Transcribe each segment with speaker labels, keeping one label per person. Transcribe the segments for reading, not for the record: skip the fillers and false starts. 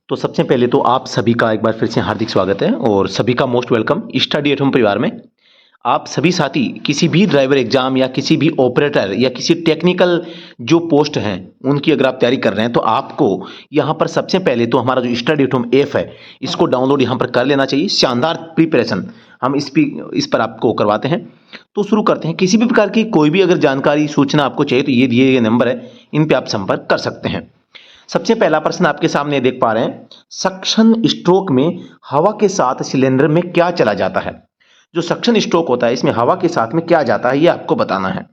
Speaker 1: तो सबसे पहले तो आप सभी का एक बार फिर से हार्दिक स्वागत है और सभी का most welcome study at home परिवार में। आप सभी साथी किसी भी ड्राइवर एग्जाम या किसी भी ऑपरेटर या किसी टेक्निकल जो पोस्ट हैं उनकी अगर आप तैयारी कर रहे हैं तो आपको यहाँ पर सबसे पहले तो हमारा जो स्टडी एट होम ऐप है इसको डाउनलोड यहाँ पर कर लेना चाहिए। शानदार प्रिपरेशन हम इस पर आपको करवाते हैं। तो शुरू करते हैं। किसी भी प्रकार की कोई भी अगर जानकारी सूचना आपको चाहिए तो ये दिए गए नंबर है, इन पे आप संपर्क कर सकते हैं। सबसे पहला प्रश्न आपके सामने देख पा रहे हैं, सक्शन स्ट्रोक में हवा के साथ सिलेंडर में क्या चला जाता है। जो सक्शन स्ट्रोक होता है इसमें हवा के साथ में क्या जाता है ये आपको बताना है।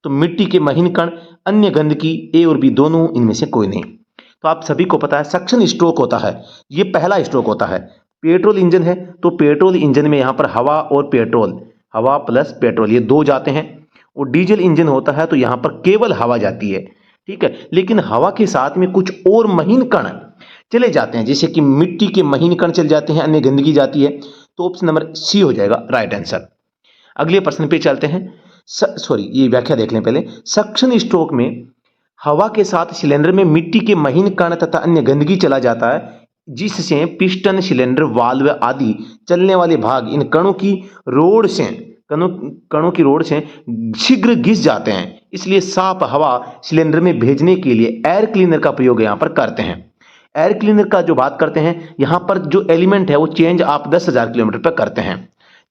Speaker 1: तो मिट्टी के महीन कण, अन्य गंदगी, ए और बी दोनों, इनमें से कोई नहीं। तो आप सभी को पता है सक्शन स्ट्रोक होता है, ये पहला स्ट्रोक होता है। पेट्रोल इंजन है तो पेट्रोल इंजन में यहां पर हवा और पेट्रोल, हवा प्लस पेट्रोल ये दो जाते हैं। और डीजल इंजन होता है तो यहां पर केवल हवा जाती है, ठीक है। लेकिन हवा के साथ में कुछ और महीन कण चले जाते हैं, जैसे कि मिट्टी के महीन कण चले जाते हैं, अन्य गंदगी जाती है। तो ऑप्शन नंबर सी हो जाएगा राइट आंसर। अगले प्रश्न पे चलते हैं। ये व्याख्या देख लें पहले। सक्शन स्ट्रोक में हवा के साथ सिलेंडर में मिट्टी के महीन कण तथा अन्य गंदगी चला जाता है, जिससे पिस्टन, सिलेंडर, वाल्व आदि चलने वाले भाग इन कणों की रोड से शीघ्र घिस जाते हैं। इसलिए साफ हवा सिलेंडर में भेजने के लिए एयर क्लीनर का प्रयोग यहां पर करते हैं। एयर क्लीनर का जो बात करते हैं, यहां पर जो एलिमेंट है वो चेंज आप 10,000 किलोमीटर पर करते हैं,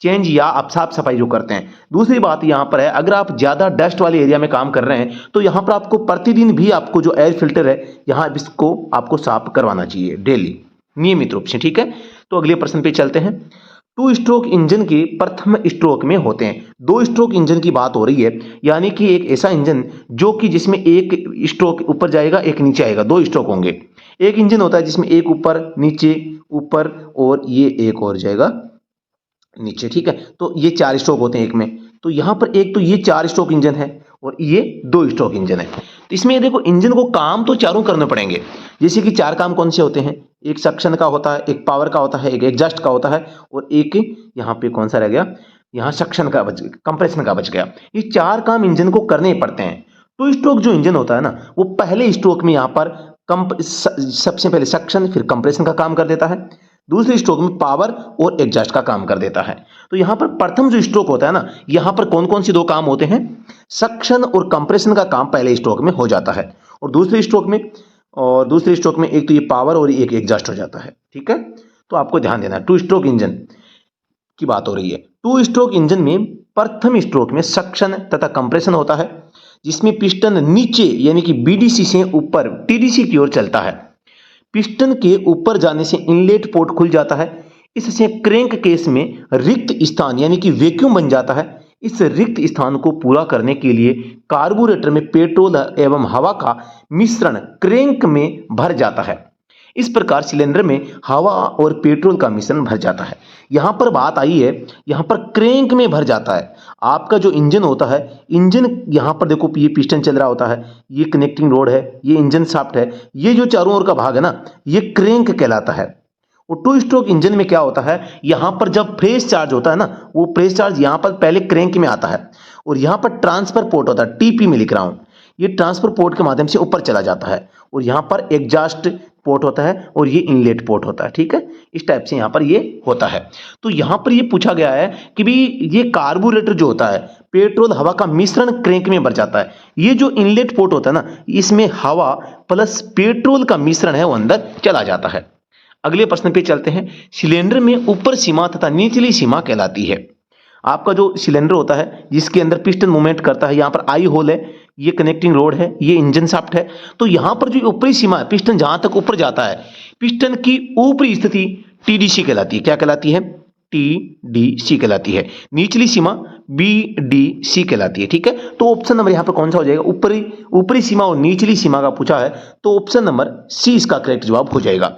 Speaker 1: चेंज या आप साफ सफाई जो करते हैं। दूसरी बात यहां पर है, अगर आप ज्यादा डस्ट वाले एरिया में काम कर रहे हैं तो यहां पर आपको प्रतिदिन भी आपको जो एयर फिल्टर है यहां इसको आपको साफ करवाना चाहिए डेली, नियमित रूप से, ठीक है। तो अगले प्रश्न पे चलते हैं। टू स्ट्रोक इंजन के प्रथम स्ट्रोक में होते हैं। दो स्ट्रोक इंजन की बात हो रही है, यानी कि एक ऐसा इंजन जो कि जिसमें एक स्ट्रोक ऊपर जाएगा एक नीचे आएगा, दो स्ट्रोक होंगे। एक इंजन होता है जिसमें एक ऊपर नीचे ऊपर और ये एक और जाएगा नीचे, ठीक है। तो ये चार स्ट्रोक होते हैं एक में। तो यहां पर एक तो ये चार स्ट्रोक इंजन है और ये दो स्ट्रोक इंजन है। तो इसमें देखो इंजन को काम तो चारों करने पड़ेंगे। जैसे कि चार काम कौन से होते हैं, एक सक्शन का होता है, एक पावर का होता है, एक एग्जॉस्ट का होता है और एक यहाँ पे कौन सा रह गया, यहाँ सक्शन का कंप्रेशन का बच गया। ये चार काम इंजन को करने पड़ते हैं। टू स्ट्रोक जो इंजन होता है ना, वो पहले स्ट्रोक में यहाँ पर सबसे पहले सक्शन फिर कंप्रेशन का काम कर देता है, दूसरे स्ट्रोक में पावर और एग्जॉस्ट का काम कर देता है। तो यहां पर प्रथम जो स्ट्रोक होता है ना, यहां पर कौन कौन सी दो काम होते हैं, सक्शन और कंप्रेशन का काम पहले स्ट्रोक में हो जाता है और दूसरे स्ट्रोक में एक तो ये पावर और एक एग्जॉस्ट हो जाता है, ठीक है। तो आपको ध्यान देना है, टू स्ट्रोक इंजन की बात हो रही है। टू स्ट्रोक इंजन में प्रथम स्ट्रोक में सक्शन तथा कंप्रेशन होता है, जिसमें पिस्टन नीचे यानी कि बीडीसी से ऊपर टीडीसी की ओर चलता है। पिस्टन के ऊपर जाने से इनलेट पोर्ट खुल जाता है। इससे क्रैंक केस में रिक्त स्थान यानी कि वैक्यूम बन जाता है। इस रिक्त स्थान को पूरा करने के लिए कार्बोरेटर में पेट्रोल एवं हवा का मिश्रण क्रैंक में भर जाता है। इस प्रकार सिलेंडर में हवा और पेट्रोल का मिश्रण भर जाता है। यहां पर बात आई है, यहां पर क्रैंक में भर जाता है। आपका जो इंजन होता है, इंजन यहां पर देखो ये पिस्टन चल रहा होता है, ये कनेक्टिंग रोड है, ये इंजन शाफ्ट है, ये जो चारों ओर का भाग है ना, ये क्रैंक कहलाता है। और टू स्ट्रोक इंजन में क्या होता है, यहां पर जब फ्रेश चार्ज होता है ना, वो फ्रेश चार्ज यहां पर पहले क्रैंक में आता है और यहां पर ट्रांसफर पोर्ट होता है, टीपी में लिख रहा हूं, ये ट्रांसफर पोर्ट के माध्यम से ऊपर चला जाता है और यहां पर एग्जॉस्ट पोर्ट होता है और ये इनलेट पोर्ट होता है, ठीक है। इस टाइप से यहां पर ये होता है। तो यहां पर ये पूछा गया है कि भाई ये कार्बोरेटर जो होता है, पेट्रोल हवा का मिश्रण क्रैंक में भर जाता है। ये जो इनलेट पोर्ट होता है ना, इसमें हवा प्लस पेट्रोल का मिश्रण है वो अंदर चला जाता है। अगले प्रश्न पे चलते हैं। सिलेंडर में ऊपर सीमा तथा निचली सीमा कहलाती है। आपका जो सिलेंडर होता है जिसके अंदर पिस्टन मूवमेंट करता है, यहां पर आई होल है, ये कनेक्टिंग रोड है, ये इंजन शाफ्ट है। तो यहां पर जो ऊपरी सीमा है, पिस्टन जहां तक ऊपर जाता है, पिस्टन की ऊपरी स्थिति टीडीसी कहलाती है। क्या कहलाती है, टीडीसी कहलाती है। निचली सीमा बीडीसी कहलाती है, ठीक है। तो ऑप्शन नंबर यहां पर कौन सा हो जाएगा, ऊपरी सीमा और निचली सीमा का पूछा है तो ऑप्शन नंबर सी इसका करेक्ट जवाब हो जाएगा।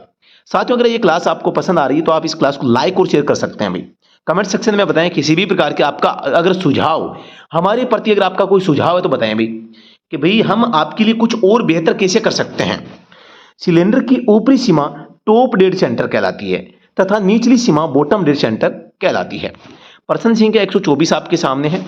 Speaker 1: साथियों, अगर ये क्लास आपको पसंद आ रही है तो आप इस क्लास को लाइक और शेयर कर सकते हैं। भाई कमेंट सेक्शन में बताएं किसी भी प्रकार के आपका अगर सुझाव, हमारे प्रति अगर आपका कोई सुझाव है तो बताएं भाई कि भाई हम आपके लिए कुछ और बेहतर कैसे कर सकते हैं। सिलेंडर की ऊपरी सीमा टॉप डेड सेंटर कहलाती है तथा निचली सीमा बॉटम डेड सेंटर कहलाती है। प्रश्न संख्या 124 आपके सामने है।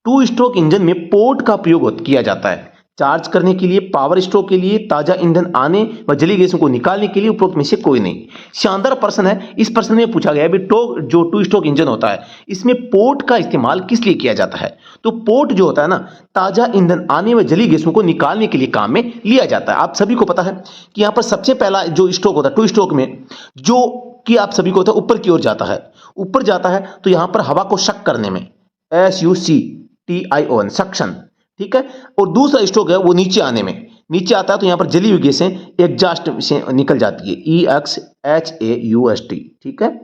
Speaker 1: टू स्ट्रोक इंजन में पोर्ट का प्रयोग किया जाता है। चार्ज करने के लिए, पावर स्ट्रोक के लिए, ताजा ईंधन आने व जली गैसों को निकालने के लिए, उपरोक्त में से कोई नहीं। शानदार प्रश्न है। इस प्रश्न में पूछा गया है जो टू स्ट्रोक इंजन होता है इसमें पोर्ट का इस्तेमाल किस लिए किया जाता है? तो पोर्ट जो होता है ना, ताजा ईंधन आने व जली गैसों को निकालने के लिए काम में लिया जाता है। आप सभी को पता है कि यहां पर सबसे पहला जो स्ट्रोक होता है टू स्ट्रोक में, जो कि आप सभी को होता है ऊपर की ओर जाता है, ऊपर जाता है तो यहां पर हवा को शक करने में, SUCTION सक्शन, ठीक है। और दूसरा स्ट्रोक है वो नीचे आने में, नीचे आता है तो यहां पर जली हुई गैसें एग्जॉस्ट से निकल जाती है, EXHAUST, ठीक है,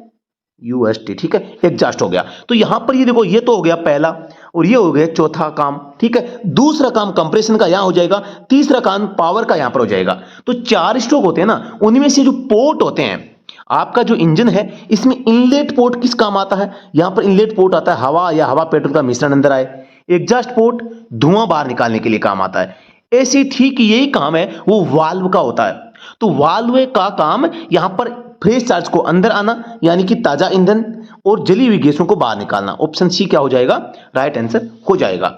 Speaker 1: UST, ठीक है, एग्जॉस्ट हो गया। तो यहां पर ये देखो, ये तो हो गया पहला और ये हो गया चौथा काम, ठीक है। दूसरा काम कंप्रेशन का यहां हो जाएगा, तीसरा काम पावर का यहां पर हो जाएगा। तो 4 स्ट्रोक होते हैं ना, उनमें से जो पोर्ट होते हैं, आपका जो इंजन है इसमें इनलेट पोर्ट किस काम आता है? यहां पर इनलेट पोर्ट आता है हवा या हवा पेट्रोल का मिश्रण अंदर आए। एग्जॉस्ट पोर्ट धुआं बाहर निकालने के लिए काम आता है। ऐसे ठीक यही काम है वो वाल्व का होता है। तो वाल्व का काम यहां पर फ्रेश चार्ज को अंदर आना, यानी कि ताजा ईंधन और जली हुई गैसों को बाहर निकालना। ऑप्शन सी क्या हो जाएगा? राइट आंसर हो जाएगा।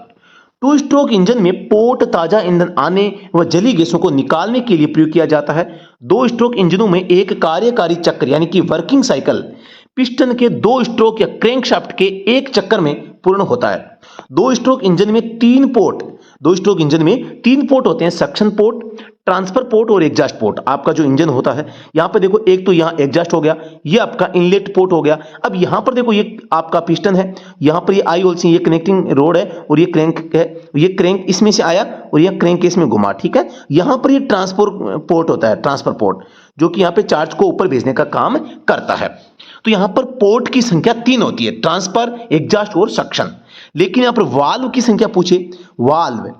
Speaker 1: टू स्ट्रोक इंजन में पोर्ट ताजा ईंधन आने व जली गैसों को निकालने के लिए प्रयोग किया जाता है। दो स्ट्रोक इंजनों में एक कार्यकारी चक्र यानी कि वर्किंग साइकिल पिस्टन के 2 स्ट्रोक या क्रैंकशाफ्ट के एक चक्कर में पूर्ण होता है। दो स्ट्रोक इंजन में 3 पोर्ट होते हैं, सक्शन पोर्ट, ट्रांसफर पोर्ट और एग्जॉस्ट पोर्ट। आपका जो इंजन होता है यहां पर देखो, एक तो यहां एग्जॉस्ट हो गया, ये आपका इनलेट पोर्ट हो गया। अब यहां पर देखो, ये आपका पिस्टन है, यहां पर ये आई होल्स, ये कनेक्टिंग रोड है और ये क्रैंक है, ये क्रैंक इसमें से आया और ये क्रैंक इसमें घुमा, ठीक है। यहां पर ये ट्रांसपोर्ट पोर्ट होता है, ट्रांसफर पोर्ट, जो कि यहां पे चार्ज को ऊपर भेजने का काम करता है। तो यहां पर पोर्ट की संख्या 3 होती है, ट्रांसफर, एग्जॉस्ट और सक्शन। लेकिन यहां पर वाल्व की संख्या पूछे, वाल्व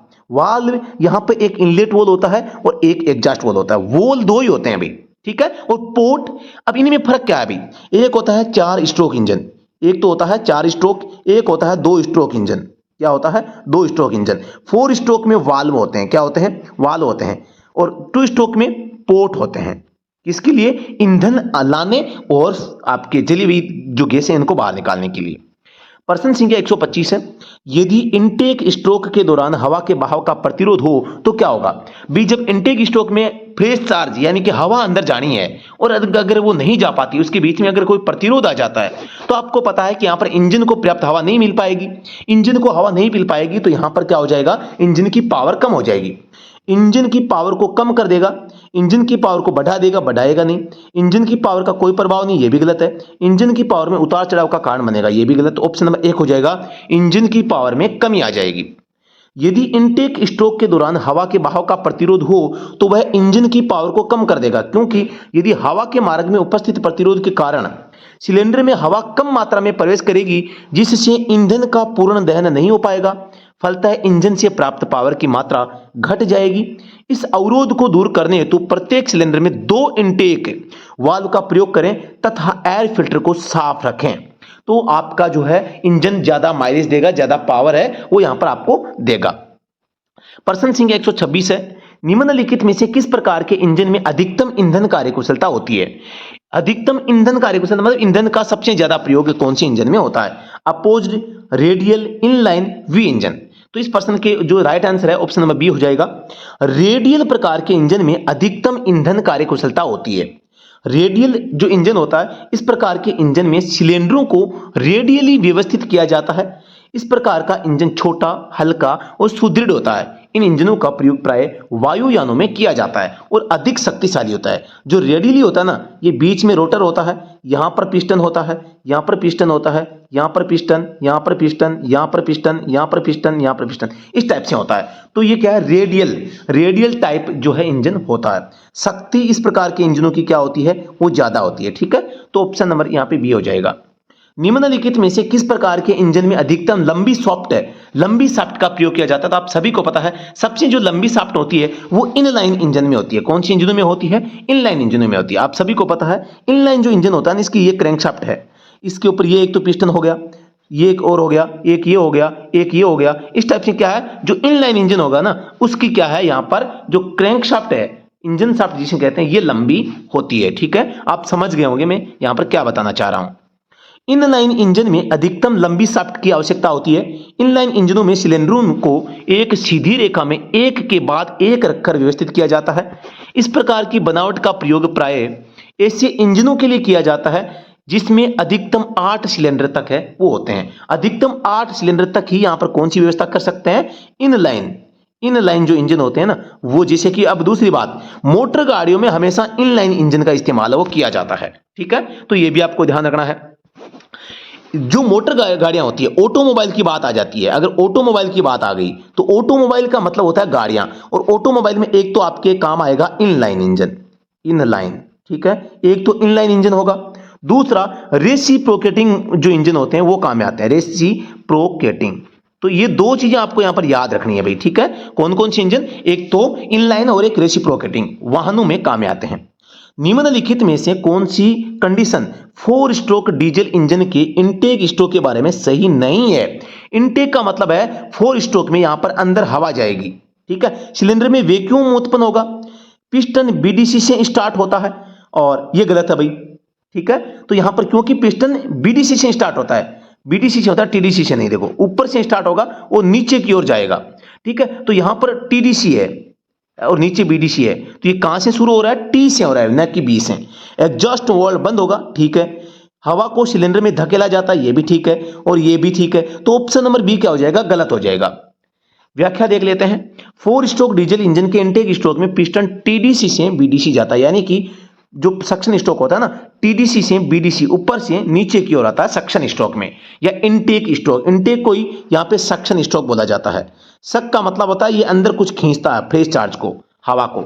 Speaker 1: यहां पे एक इनलेट वॉल होता है और एक एग्जॉस्ट वॉल होता है, वॉल 2 ही होते हैं अभी, ठीक है। और पोर्ट, अब इनमें फर्क क्या है अभी? एक होता है 4 स्ट्रोक इंजन, एक तो होता है 4 स्ट्रोक, एक होता है 2 स्ट्रोक इंजन। क्या होता है? 2 स्ट्रोक इंजन। 4 स्ट्रोक में वाल्व होते हैं, क्या होते हैं? वाल्व होते हैं। और 2 स्ट्रोक में पोर्ट होते हैं, किसके लिए? ईंधन लाने और आपके जली हुई जो गैसें इनको बाहर निकालने के लिए। प्रश्न संख्या 125 है, यदि इनटेक स्ट्रोक के दौरान हवा के बहाव का प्रतिरोध हो तो क्या होगा? भी जब इनटेक स्ट्रोक में फ्रेश चार्ज यानी कि हवा अंदर जानी है और अगर वो नहीं जा पाती, उसके बीच में अगर कोई प्रतिरोध आ जाता है, तो आपको पता है कि यहां पर इंजन को पर्याप्त हवा नहीं मिल पाएगी। इंजन को हवा नहीं मिल पाएगी तो यहां पर क्या हो जाएगा? इंजन की पावर कम हो जाएगी। इंजन की पावर को कम कर देगा, इंजन की पावर को बढ़ा देगा, बढ़ाएगा नहीं। इंजन की पावर का कोई प्रभाव नहीं, ये भी गलत है। इंजन की पावर में उतार चढ़ाव का कारण बनेगा, ये भी गलत। ऑप्शन नंबर 1 हो जाएगा, इंजन की पावर में कमी आ जाएगी। यदि इनटेक स्ट्रोक के दौरान हवा के बहाव का प्रतिरोध हो तो वह इंजन की पावर को कम कर देगा, क्योंकि यदि हवा के मार्ग में उपस्थित प्रतिरोध के कारण सिलेंडर में हवा कम मात्रा में प्रवेश करेगी, जिससे ईंधन का पूर्ण दहन नहीं हो पाएगा, फलतः इंजन से प्राप्त पावर की मात्रा घट जाएगी। इस अवरोध को दूर करने हेतु प्रत्येक सिलेंडर में 2 इनटेक वाल्व का प्रयोग करें तथा एयर फिल्टर को साफ रखें, तो आपका जो है इंजन ज्यादा माइलेज देगा, ज्यादा पावर है वो यहां पर आपको देगा। प्रश्न संख्या 126 है, निम्नलिखित में से किस प्रकार के इंजन में अधिकतम ईंधन कार्यकुशलता होती है? अधिकतम ईंधन कार्यकुशलता मतलब ईंधन का सबसे ज्यादा प्रयोग कौन से इंजन में होता है? Opposed, radial, inline, we engine. तो इस प्रश्न के जो राइट आंसर है ऑप्शन नंबर बी हो जाएगा। रेडियल प्रकार के इंजन में अधिकतम ईंधन कार्यकुशलता होती है। रेडियल जो इंजन होता है, इस प्रकार के इंजन में सिलेंडरों को रेडियली व्यवस्थित किया जाता है। इस प्रकार का इंजन छोटा, हल्का और सुदृढ़ होता है। इन इंजनों का प्रयोग प्राय वायुयानों में किया जाता है और अधिक शक्तिशाली होता है। जो रेडियली होता है ना, ये बीच में रोटर होता है, यहां पर पिस्टन होता है, यहां पर पिस्टन होता है, यहां पर पिस्टन, यहां पर पिस्टन, यहां पर पिस्टन, यहां पर पिस्टन, यहां पर पिस्टन, इस टाइप से होता है। तो ये क्या है? रेडियल टाइप जो है इंजन होता है। शक्ति इस प्रकार के इंजनों की क्या होती है? वो ज्यादा होती है, ठीक है। तो ऑप्शन नंबर यहां पे बी हो जाएगा। निम्नलिखित में से किस प्रकार के इंजन में अधिकतम लंबी शाफ्ट का प्रयोग किया जाता है? तो आप सभी को पता है सबसे जो लंबी शाफ्ट होती है वो इनलाइन इंजन में होती है। कौन सी इंजनों में होती है? इनलाइन इंजनों में होती है। आप सभी को पता है इनलाइन जो इंजन होता है इसकी ये क्रैंकशाफ्ट है, इसके ऊपर ये एक तो पिस्टन हो गया, ये एक और हो गया, एक ये हो गया, एक ये हो गया। इस टाइप से क्या है, जो इनलाइन इंजन होगा ना उसकी क्या है, यहां पर जो क्रैंकशाफ्ट है, इंजन शाफ्ट जिसे कहते हैं, ये लंबी होती है, ठीक है। आप समझ गए होंगे मैं यहां पर क्या बताना चाह रहा हूं। इनलाइन इंजन में अधिकतम लंबी शाफ्ट की आवश्यकता होती है। इनलाइन इंजनों में सिलेंडरों को एक सीधी रेखा में एक के बाद एक रखकर व्यवस्थित किया जाता है। इस प्रकार की बनावट का प्रयोग प्रायः ऐसे इंजनों के लिए किया जाता है जिसमें अधिकतम 8 सिलेंडर तक है वो होते हैं। अधिकतम 8 सिलेंडर तक ही यहां पर कौन सी व्यवस्था कर सकते हैं, इनलाइन जो इंजन होते हैं ना वो। जैसे कि अब दूसरी बात, मोटर गाड़ियों में हमेशा इनलाइन इंजन का इस्तेमाल वो किया जाता है। ठीक है, तो ये भी आपको ध्यान रखना है। जो मोटर गाड़ियां होती है, ऑटोमोबाइल की बात आ जाती है। अगर ऑटोमोबाइल की बात आ गई तो ऑटोमोबाइल का मतलब होता है गाड़ियां, और ऑटोमोबाइल में एक तो आपके काम आएगा इनलाइन इंजन, इनलाइन। ठीक है, एक तो इनलाइन इंजन होगा, दूसरा रेसिप्रोकेटिंग जो इंजन होते हैं वो काम में आते हैं, रेसिप्रोकेटिंग। तो ये दो चीजें आपको यहां पर याद रखनी है भाई। ठीक है, कौन कौन सी इंजन, एक तो इनलाइन और एक रेसिप्रोकेटिंग, वाहनों में काम में आते हैं। निम्नलिखित में से कौन सी कंडीशन 4 स्ट्रोक डीजल इंजन के इनटेक स्ट्रोक के बारे में सही नहीं है। इनटेक का मतलब है 4 स्ट्रोक में यहां पर अंदर हवा जाएगी। ठीक है, सिलेंडर में वैक्यूम उत्पन्न होगा, पिस्टन बीडीसी से स्टार्ट होता है, और यह गलत है भाई। ठीक है, तो यहां पर क्योंकि पिस्टन बीडीसी से स्टार्ट होता है, बीडीसी से होता है, टीडीसी से नहीं। देखो ऊपर से स्टार्ट होगा वो नीचे की ओर जाएगा। ठीक है, तो यहां पर टीडीसी है और नीचे बीडीसी है, तो ये कहां से शुरू हो रहा है, टी से हो रहा है, न कि बी से। एग्जॉस्ट वाल्व बंद होगा, ठीक है। हवा को सिलेंडर में धकेला जाता है, ये भी ठीक है और ये भी ठीक है। तो ऑप्शन नंबर बी क्या हो जाएगा, गलत हो जाएगा। व्याख्या देख लेते हैं। 4 स्ट्रोक डीजल इंजन के इनटेक स्ट्रोक में पिस्टन टीडीसी से बीडीसी जाता है, यानी कि जो सक्शन स्ट्रोक होता है ना, टीडीसी से बीडीसी ऊपर से नीचे की ओर आता है सक्शन स्ट्रोक में, या इनटेक स्ट्रोक। इनटेक को ही यहां पे सक्शन स्ट्रोक बोला जाता है। सक का मतलब होता है ये अंदर कुछ खींचता है, फ्रेश चार्ज को, हवा को।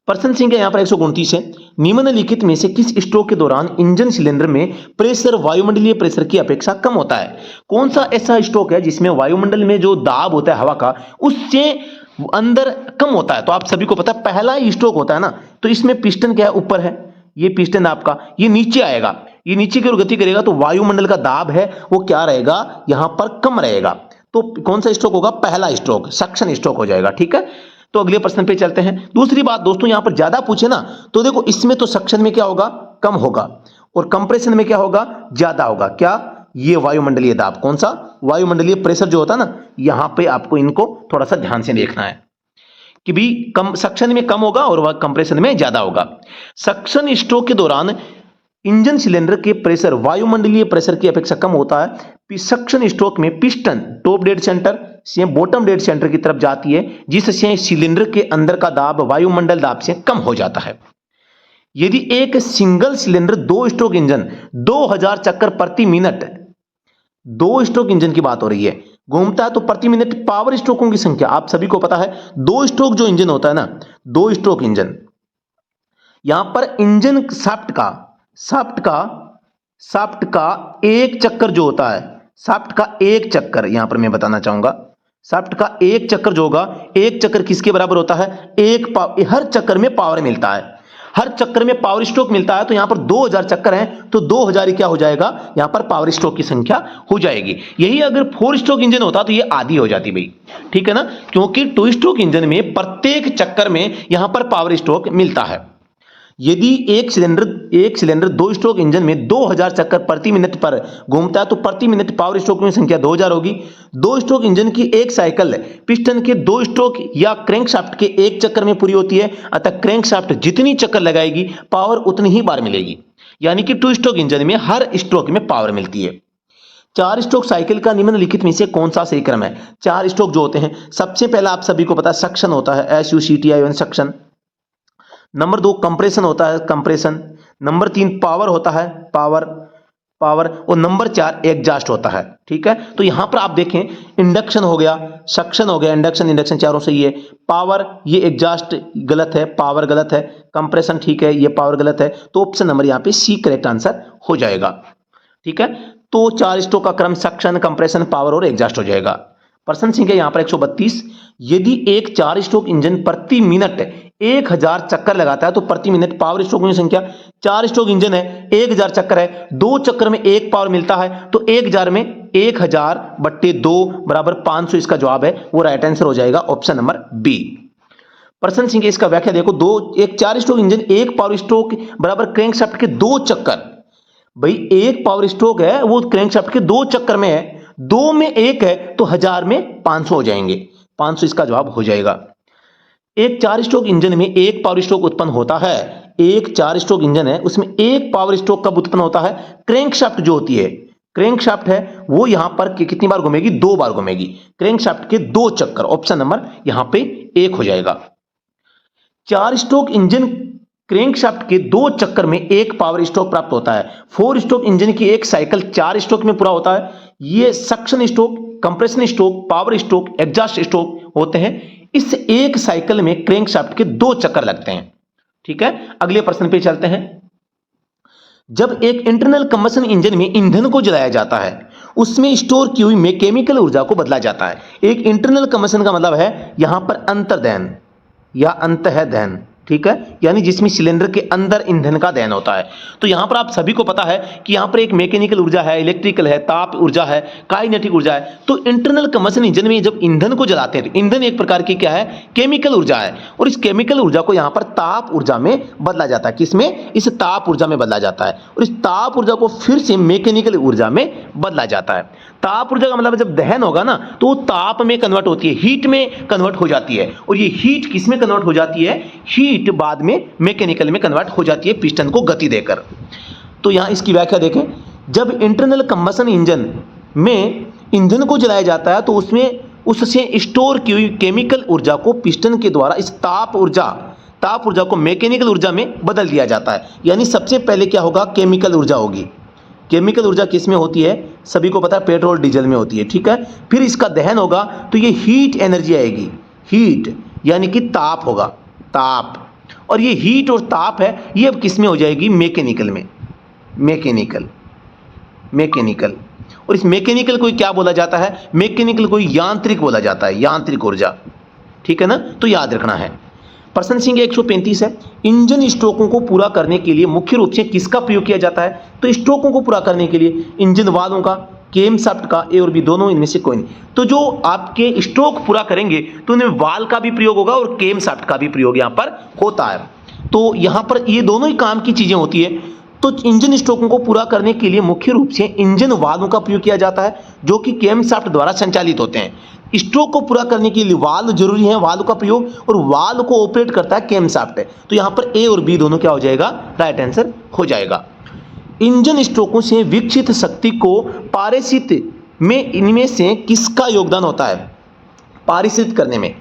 Speaker 1: प्रश्न संख्या यहां पर 129 है। निम्नलिखित में से किस स्ट्रोक के दौरान इंजन सिलेंडर में प्रेशर वायुमंडलीय प्रेशर की अपेक्षा कम होता है। कौन सा ऐसा स्ट्रोक है जिसमें वायुमंडल में जो दाब होता है हवा का उससे अंदर कम होता है। तो आप सभी को पता है पहला ही स्ट्रोक होता है ना, तो इसमें पिस्टन क्या है, ऊपर है, ये पिस्टन आपका, ये नीचे आएगा, ये नीचे की ओर गति करेगा, तो वायुमंडल का दाब है वो क्या रहेगा, यहां पर कम रहेगा। तो कौन सा स्ट्रोक होगा, पहला स्ट्रोक, सक्शन स्ट्रोक हो जाएगा। ठीक है, तो अगले प्रश्न पे चलते हैं। दूसरी बात दोस्तों, यहां पर ज्यादा पूछे ना तो देखो इसमें तो सक्शन में क्या होगा, कम होगा, और कंप्रेशन में क्या होगा, ज्यादा होगा। क्या, ये वायुमंडलीय दाब, कौन सा, वायुमंडलीय प्रेशर जो होता है ना, यहां पे आपको इनको थोड़ा सा ध्यान से देखना है कि भी कम सक्शन में कम होगा और वह कंप्रेशन में ज्यादा होगा। सक्शन स्ट्रोक के दौरान इंजन सिलेंडर के प्रेशर वायुमंडलीय प्रेशर की अपेक्षा कम होता है। सक्शन स्ट्रोक में पिस्टन टॉप डेड सेंटर से बॉटम डेड सेंटर की तरफ जाती है, जिससे सिलेंडर के अंदर का दाब वायुमंडल दाब से कम हो जाता है। यदि एक सिंगल सिलेंडर 2 स्ट्रोक इंजन 2000 चक्कर प्रति मिनट, 2 स्ट्रोक इंजन की बात हो रही है, घूमता है तो प्रति मिनट पावर स्ट्रोकों की संख्या आप सभी को पता है। 2 स्ट्रोक जो इंजन होता है ना, 2 स्ट्रोक इंजन, यहां पर इंजन शाफ्ट का एक चक्कर जो होता है, शाफ्ट का एक चक्कर, यहां पर मैं बताना चाहूंगा, शाफ्ट का एक चक्कर जो होगा, एक चक्कर किसके बराबर होता है, हर चक्कर में पावर मिलता है, हर चक्कर में पावर स्ट्रोक मिलता है। तो यहां पर 2000 चक्कर हैं, तो 2000 ही क्या हो जाएगा, यहां पर पावर स्ट्रोक की संख्या हो जाएगी। यही अगर 4 स्ट्रोक इंजन होता तो ये आधी हो जाती भाई। ठीक है ना, क्योंकि 2 स्ट्रोक इंजन में प्रत्येक चक्कर में यहां पर पावर स्ट्रोक मिलता है। यदि एक सिलेंडर 2 स्ट्रोक इंजन में 2000 चक्कर प्रति मिनट पर घूमता है तो प्रति मिनट पावर स्ट्रोक की संख्या 2000 होगी। 2 स्ट्रोक इंजन की एक साइकिल पिस्टन के 2 स्ट्रोक या क्रैंकशाफ्ट के एक चक्कर में पूरी होती है, अतः क्रैंकशाफ्ट जितनी चक्कर लगाएगी पावर उतनी ही बार मिलेगी। यानी कि 2 स्ट्रोक इंजन में हर स्ट्रोक में पावर मिलती है। 4 स्ट्रोक साइकिल का निम्नलिखित में से कौन सा सही क्रम है। 4 स्ट्रोक जो होते हैं, सबसे पहला आप सभी को पता है सक्शन होता है, SUCTION सक्शन। नंबर 2 कंप्रेशन होता है, कंप्रेशन। नंबर 3 पावर होता है, पावर। और नंबर 4 एग्जॉस्ट होता है। ठीक है, तो यहां पर आप देखें इंडक्शन हो गया, सक्शन हो गया, इंडक्शन चारों सही है। पावर, ये एग्जॉस्ट गलत है, पावर गलत है, कंप्रेशन ठीक है, ये पावर गलत है। तो ऑप्शन नंबर यहां पे सी करेक्ट आंसर हो जाएगा। ठीक है, तो 4 स्ट्रोक का क्रम सक्शन, कंप्रेशन, पावर और एग्जॉस्ट हो जाएगा। प्रश्न संख्या यहां पर 132। यदि एक 4 स्ट्रोक इंजन प्रति मिनट 1000 चक्कर लगाता है तो प्रति मिनट पावर स्ट्रोक की संख्या, 4 स्ट्रोक इंजन है, 1000 चक्कर है, 2 चक्कर में 1 पावर मिलता है, तो 1000 में 1000/2 बराबर 500 इसका जवाब है, वो राइट आंसर हो जाएगा ऑप्शन नंबर बी। प्रश्न संख्या इसका व्याख्या देखो, एक 4 स्ट्रोक इंजन, 1 पावर स्ट्रोक बराबर क्रैंकशाफ्ट के 2 चक्कर भाई एक पावर स्ट्रोक है वो क्रैंकशाफ्ट के 2 चक्कर में है, 2 में 1 है तो 1000 में 500 हो जाएंगे, 500 इसका जवाब हो जाएगा। एक 4 स्ट्रोक इंजन में एक पावर स्ट्रोक उत्पन्न होता है, एक 4 स्ट्रोक इंजन है उसमें एक पावर स्ट्रोक कब उत्पन्न होता है? क्रैंकशाफ्ट जो होती है, क्रैंकशाफ्ट है वो यहां पर कितनी बार घूमेगी? 2 बार घूमेगी, क्रैंकशाफ्ट के 2 चक्कर, ऑप्शन नंबर यहां पे 1 हो जाएगा। 4 स्ट्रोक इंजन क्रैंकशाफ्ट के 2 चक्कर में एक पावर स्ट्रोक प्राप्त होता है। 4 स्ट्रोक इंजन की एक साइकिल 4 स्ट्रोक में पूरा होता है। ये suction stroke, compression stroke, power stroke, exhaust stroke होते हैं। इस एक साइकिल में क्रैंकशाफ्ट के 2 चक्कर लगते हैं। ठीक है, अगले प्रश्न पे चलते हैं। जब एक इंटरनल कंबशन इंजन में ईंधन को जलाया जाता है उसमें स्टोर की हुई में केमिकल ऊर्जा को बदला जाता है। एक इंटरनल कंबशन का मतलब है यहां पर अंतर्दहन या अंतः दहन, ठीक है, यानी जिसमें सिलेंडर के अंदर ईंधन का दहन होता है। तो यहां पर आप सभी को पता है कि यहां पर एक मैकेनिकल ऊर्जा है, इलेक्ट्रिकल है, ताप ऊर्जा है, काइनेटिक ऊर्जा है। तो इंटरनल कंबशन इंजन में जब ईंधन को जलाते हैं तो ईंधन एक प्रकार की क्या है? केमिकल ऊर्जा है, और इस केमिकल ऊर्जा को यहां पर ताप ऊर्जा में बदला जाता है। किसमें? इस ताप ऊर्जा में बदला जाता है, और इस ताप ऊर्जा को फिर से मैकेनिकल ऊर्जा में बदला जाता है। ताप ऊर्जा का मतलब जब दहन होगा ना तो वो ताप में कन्वर्ट होती है, हीट में कन्वर्ट हो जाती है, और ये हीट किस में कन्वर्ट हो जाती है? हीट बाद में मैकेनिकल में कन्वर्ट हो जाती है पिस्टन को गति देकर। तो यहां इसकी व्याख्या देखें। जब इंटरनल कंबशन इंजन में ईंधन को जलाया जाता है तो उसमें उससे स्टोर की हुई केमिकल ऊर्जा को पिस्टन के द्वारा इस ताप ऊर्जा को मैकेनिकल ऊर्जा में बदल दिया जाता है। यानी सबसे पहले क्या होगा? केमिकल ऊर्जा होगी। केमिकल ऊर्जा किस में होती है? सभी को पता है पेट्रोल डीजल में होती है, ठीक है। फिर इसका दहन होगा तो ये हीट एनर्जी आएगी, हीट यानी कि ताप होगा, ताप, और ये हीट और ताप है ये अब किस में हो जाएगी? मैकेनिकल में, मैकेनिकल। और इस मैकेनिकल को क्या बोला जाता है? मैकेनिकल को यांत्रिक बोला जाता है, यांत्रिक ऊर्जा, ठीक है ना, तो याद रखना है। प्रश्न संख्या 135 है। इंजन स्ट्रोकों को पूरा करने के लिए मुख्य रूप से किसका प्रयोग किया जाता है? तो स्ट्रोकों को पूरा करने के लिए इंजन वाल्वों का, केमशाफ्ट का, ए और बी दोनों, इनमें से कोई नहीं। तो जो आपके स्ट्रोक पूरा करेंगे तो उनमें वाल्व का भी प्रयोग होगा और केमशाफ्ट का भी प्रयोग यहां पर होता है। तो यहां पर ये दोनों ही काम की चीजें होती है। तो इंजन स्ट्रोकों को पूरा करने के लिए मुख्य रूप से इंजन वाल्वों का प्रयोग किया जाता है जो कि केमशाफ्ट द्वारा संचालित होते हैं। स्ट्रोक को पूरा करने के लिए वाल्व जरूरी है, वाल्व का प्रयोग, और वाल्व को ऑपरेट करता है केमशाफ्ट। तो यहां पर ए और बी दोनों क्या हो जाएगा? राइट आंसर हो जाएगा। इंजन स्ट्रोकों से विकसित शक्ति को पारित में इनमें से किसका योगदान होता है? पारित करने में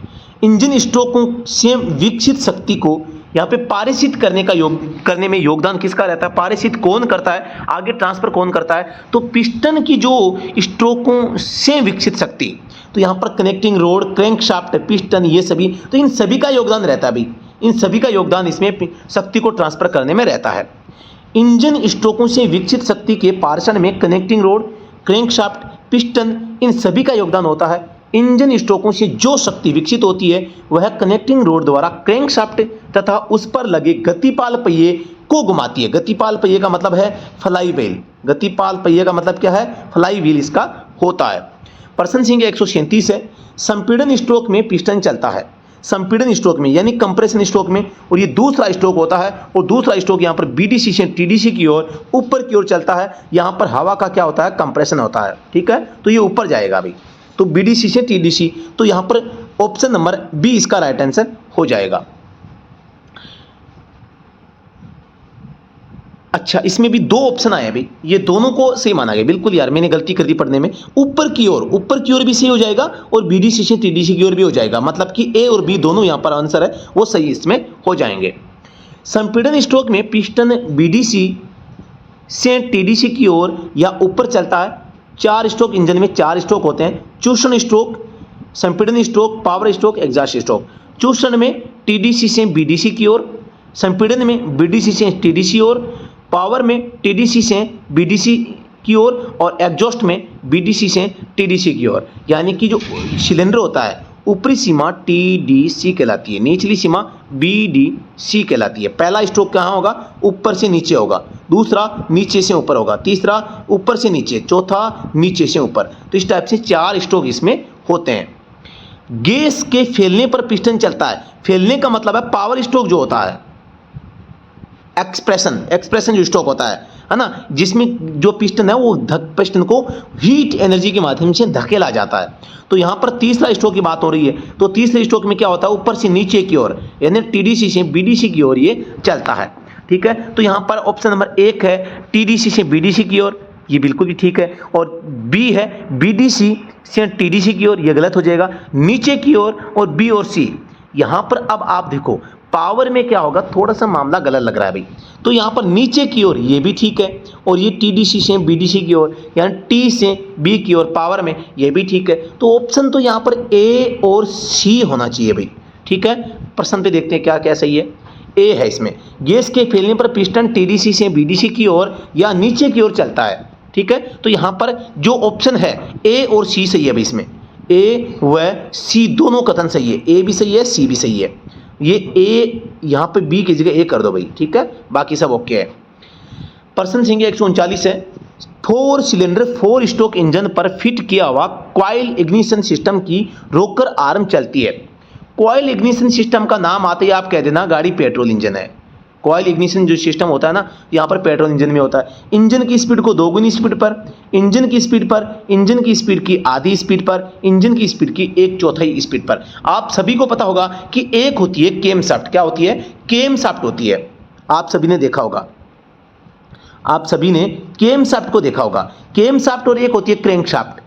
Speaker 1: इंजन स्ट्रोकों से विकसित शक्ति को यहाँ पे पारित करने में योगदान किसका रहता है? पारित कौन करता है? आगे ट्रांसफर कौन करता है? तो पिस्टन की जो स्ट्रोकों से विकसित शक्ति, तो यहाँ पर कनेक्टिंग रोड, क्रैंकशाफ्ट, पिस्टन, ये सभी, तो इन सभी का योगदान रहता है भाई, इन सभी का योगदान इसमें शक्ति को ट्रांसफर करने में रहता है। इंजन स्ट्रोकों से विकसित शक्ति के पार्षण में कनेक्टिंग रोड, क्रैंकशाफ्ट, पिस्टन, इन सभी का योगदान होता है। इंजन स्ट्रोकों से जो शक्ति विकसित होती है वह कनेक्टिंग रोड द्वारा क्रैंकशाफ्ट तथा उस पर लगे गतिपाल पहिए को घुमाती है। गतिपाल पहिए का मतलब है फ्लाई व्हील, गतिपाल पहिए का मतलब क्या है? फ्लाई व्हील इसका होता है। प्रश्न संख्या 137 है। संपीड़न स्ट्रोक में पिस्टन चलता है, संपीड़न स्ट्रोक में यानी कंप्रेशन स्ट्रोक में, और ये दूसरा स्ट्रोक होता है, और दूसरा स्ट्रोक यहाँ पर बीडीसी से टीडीसी की ओर ऊपर की ओर चलता है। यहाँ पर हवा का क्या होता है? कंप्रेशन होता है, ठीक है, तो ये ऊपर जाएगा भाई, तो बीडीसी से टीडीसी, तो यहाँ पर ऑप्शन नंबर बी इसका राइट आंसर हो जाएगा। अच्छा, इसमें भी 2 ऑप्शन आए भाई, ये दोनों को सही माना गया। बिल्कुल यार, मैंने गलती कर दी पढ़ने में। ऊपर की ओर भी सही हो जाएगा और बीडीसी से टीडीसी की ओर भी हो जाएगा, मतलब कि ए और बी दोनों यहाँ पर आंसर है वो सही इसमें हो जाएंगे। संपीड़न स्ट्रोक में पिस्टन बीडीसी से टीडीसी की ओर या ऊपर चलता है। 4 स्ट्रोक इंजन में 4 स्ट्रोक होते हैं: चूषण स्ट्रोक, संपीड़न stroke, power stroke, exhaust stroke. चूषण में टीडीसी से बीडीसी की ओर, संपीड़न में बीडीसी से टीडीसी और, पावर में टीडीसी से बीडीसी की ओर, और एग्जॉस्ट में बीडीसी से टीडीसी की ओर। यानी कि जो सिलेंडर होता है ऊपरी सीमा टीडीसी कहलाती है, निचली सीमा बीडीसी कहलाती है। पहला स्ट्रोक कहाँ होगा? ऊपर से नीचे होगा, दूसरा नीचे से ऊपर होगा, तीसरा ऊपर से नीचे, चौथा नीचे से ऊपर। तो इस टाइप से 4 स्ट्रोक इसमें होते हैं। गैस के फैलने पर पिस्टन चलता है। फैलने का मतलब है पावर स्ट्रोक जो होता है, एक्सप्रेशन जो स्ट्रोक होता है, है ना, जिसमें जो पिस्टन है वो पिस्टन को हीट एनर्जी के माध्यम से धकेला जाता है। तो यहाँ पर तीसरा स्ट्रोक की बात हो रही है, तो तीसरे स्ट्रोक में क्या होता है, ऊपर से नीचे की ओर यानी टीडीसी से बीडीसी की ओर ये चलता है। ठीक है, तो यहाँ पर ऑप्शन नंबर 1 है टीडीसी से बीडीसी की ओर, ये बिल्कुल ही ठीक है। और बी है बीडीसी से टीडीसी की ओर, ये गलत हो जाएगा, नीचे की ओर। और बी और सी, यहाँ पर अब आप देखो पावर में क्या होगा, थोड़ा सा मामला गलत लग रहा है भाई। तो यहाँ पर नीचे की ओर ये भी ठीक है, और ये टीडीसी से बीडीसी की ओर यानी टी से बी की ओर पावर में ये भी ठीक है। तो ऑप्शन तो यहाँ पर ए और सी होना चाहिए भाई। ठीक है, प्रश्न पे देखते हैं क्या क्या सही है। ए है इसमें, गैस के फैलने पर पिस्टन टीडीसी से बीडीसी की ओर या नीचे की ओर चलता है। ठीक है, तो यहाँ पर जो ऑप्शन है ए और सी सही है भाई, इसमें ए व सी दोनों कथन सही है, ए भी सही है सी भी सही है। ये ए यहाँ पे बी की जगह ए कर दो भाई। ठीक है, बाकी सब ओके है। प्रश्न संख्या 139 है, 4 सिलेंडर 4 स्ट्रोक इंजन पर फिट किया हुआ कॉइल इग्निशन सिस्टम की रोकर आर्म चलती है। कॉइल इग्निशन सिस्टम का नाम आते ही आप कह देना गाड़ी पेट्रोल इंजन है। कॉइल इग्निशन जो सिस्टम होता है ना, यहाँ पर पेट्रोल इंजन में होता है। इंजन की स्पीड को 2 गुनी स्पीड पर, इंजन की स्पीड पर, इंजन की स्पीड की आधी स्पीड पर, इंजन की स्पीड की 1/4 स्पीड पर। आप सभी को पता होगा कि एक होती है केम शाफ्ट। क्या होती है? केम शाफ्ट होती है। आप सभी ने देखा होगा, आप सभी ने केम शाफ्ट को देखा होगा। केम शाफ्ट और एक होती है क्रैंक शाफ्ट।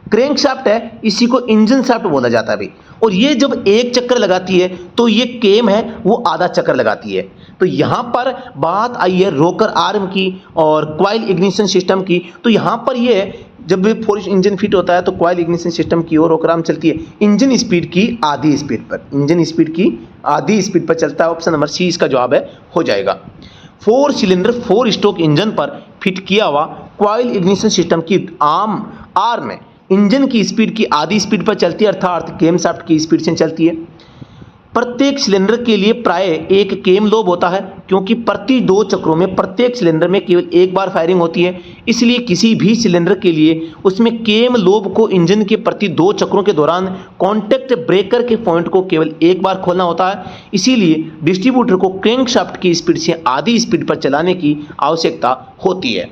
Speaker 1: क्रैंक शाफ्ट है, इसी को इंजन शाफ्ट बोला जाता है भाई। और ये जब एक चक्कर लगाती है तो ये केम है वो आधा चक्कर लगाती है। तो यहां पर बात आई है रोकर आर्म की और कॉइल इग्निशन सिस्टम की। तो यहां पर ये जब भी 4 इंजन फिट होता है तो कॉइल इग्निशन सिस्टम की ओर रोकर आर्म चलती है इंजन स्पीड की आधी स्पीड पर। इंजन स्पीड की आधी स्पीड पर चलता है। ऑप्शन नंबर सी इसका जवाब है, हो जाएगा। 4 सिलेंडर 4 स्ट्रोक इंजन पर फिट किया हुआ कॉइल इग्निशन सिस्टम की आर्म में इंजन की स्पीड की आधी स्पीड पर चलती है, अर्थात केम शाफ्ट की स्पीड से चलती है। प्रत्येक सिलेंडर के लिए प्राय एक केम लोब होता है, क्योंकि प्रति 2 चक्रों में प्रत्येक सिलेंडर में केवल एक बार फायरिंग होती है। इसलिए किसी भी सिलेंडर के लिए उसमें केम लोब को इंजन के प्रति 2 चक्रों के दौरान कॉन्टैक्ट ब्रेकर के पॉइंट को केवल एक बार खोलना होता है। इसीलिए डिस्ट्रीब्यूटर को क्रैंक शाफ्ट की स्पीड से आधी स्पीड पर चलाने की आवश्यकता होती है।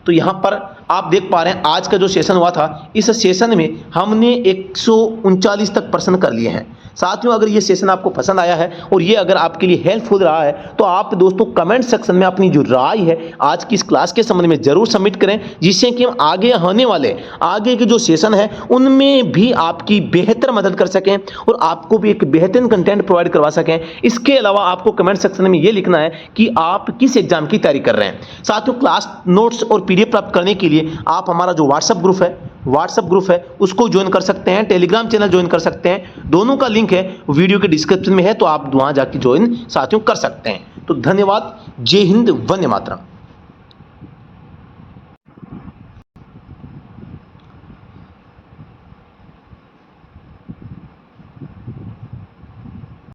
Speaker 1: तो यहाँ पर आप देख पा रहे हैं आज का जो सेशन हुआ था, इस सेशन में हमने 139 तक प्रश्न कर लिए हैं। साथियों, अगर ये सेशन आपको पसंद आया है और ये अगर आपके लिए हेल्पफुल रहा है तो आप दोस्तों कमेंट सेक्शन में अपनी जो राय है आज की इस क्लास के संबंध में जरूर सबमिट करें, जिससे कि हम आगे होने वाले आगे के जो सेशन है उनमें भी आपकी बेहतर मदद कर सकें और आपको भी एक बेहतरीन कंटेंट प्रोवाइड करवा सकें। इसके अलावा आपको कमेंट सेक्शन में ये लिखना है कि आप किस एग्जाम की तैयारी कर रहे हैं। साथियों, क्लास नोट्स और पीडीएफ प्राप्त करने के लिए आप हमारा जो व्हाट्सएप ग्रुप है उसको ज्वाइन कर सकते हैं, टेलीग्राम चैनल ज्वाइन कर सकते हैं। दोनों का लिंक है वीडियो के डिस्क्रिप्शन में है, तो आप वहां जाके ज्वाइन साथियों कर सकते हैं। तो धन्यवाद। जय हिंद, वंदे मातरम।